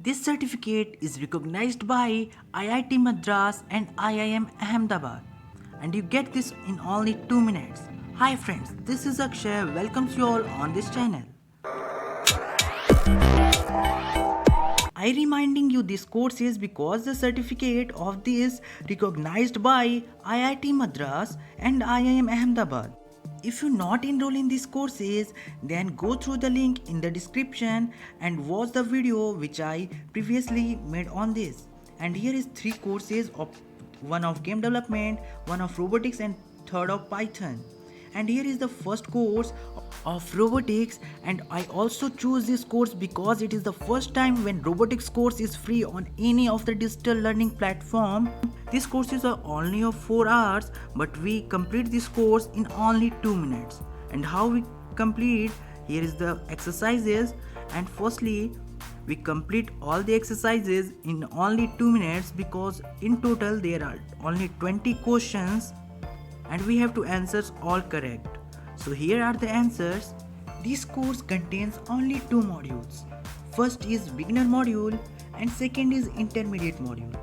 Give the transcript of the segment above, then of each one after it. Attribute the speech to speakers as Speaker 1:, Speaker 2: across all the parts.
Speaker 1: This certificate is recognized by IIT Madras and IIM Ahmedabad, and you get this in only 2 minutes. Hi friends, this is Akshay, welcomes you all on this channel. I reminding you this course is because the certificate of this recognized by IIT Madras and IIM Ahmedabad. If you not enroll in these courses, then go through the link in the description and watch the video which I previously made on this. And here is 3 courses of one of game development, one of robotics and third of Python. And here is the first course of robotics, and I also choose this course because it is the first time when robotics course is free on any of the digital learning platform. These courses are only of 4 hours, but we complete this course in only 2 minutes. And how we complete, here is the exercises. And firstly, we complete all the exercises in only 2 minutes because in total there are only 20 questions and we have to answer all correct. So here are the answers. This course contains only 2 modules. First is beginner module and second is intermediate module.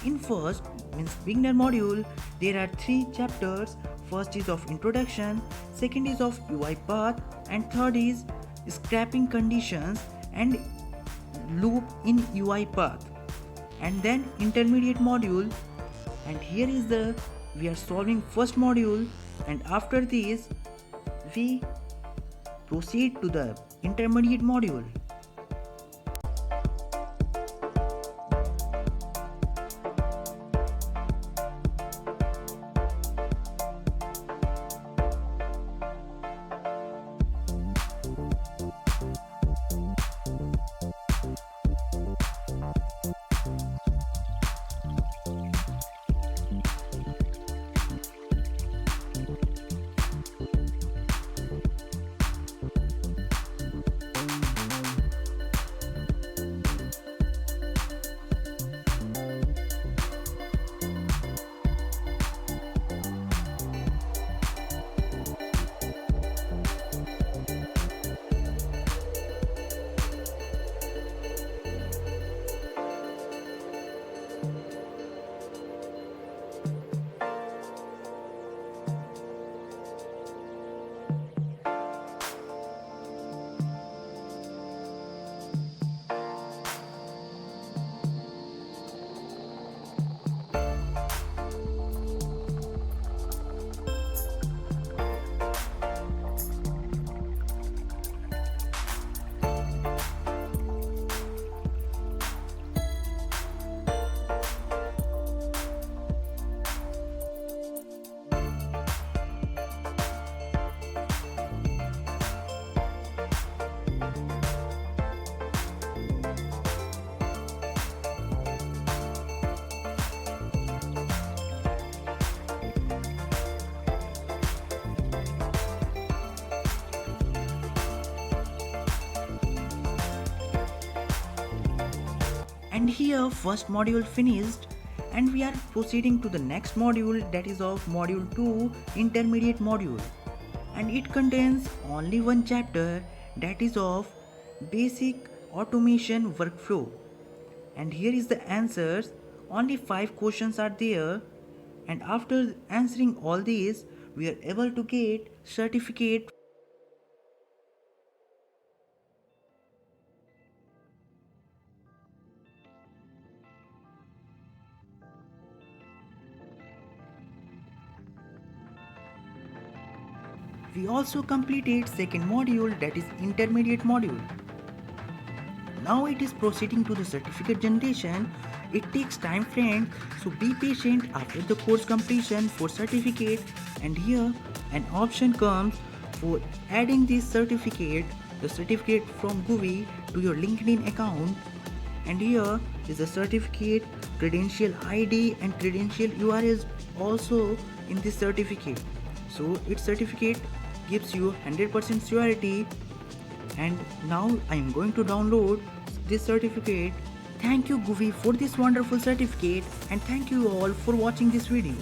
Speaker 1: In first means beginner module, there are 3 chapters. First is of introduction, second is of UI path, and third is scrapping conditions and loop in UI path. And then intermediate module, and here is the we are solving first module, and after this we proceed to the intermediate module. And here first module finished, and we are proceeding to the next module, that is of module 2, intermediate module, and it contains only one chapter, that is of basic automation workflow. And here is the answers. Only 5 questions are there, and after answering all these we are able to get certificate. We also completed second module, that is intermediate module. Now it is proceeding to the certificate generation. It takes time friend, so be patient after the course completion for certificate. And here an option comes for adding this certificate, the certificate from GUI to your LinkedIn account. And here is the certificate credential ID and credential URL also in this certificate. So its certificate gives you 100% surety. And now I am going to download this certificate. Thank you GUI for this wonderful certificate, and thank you all for watching this video.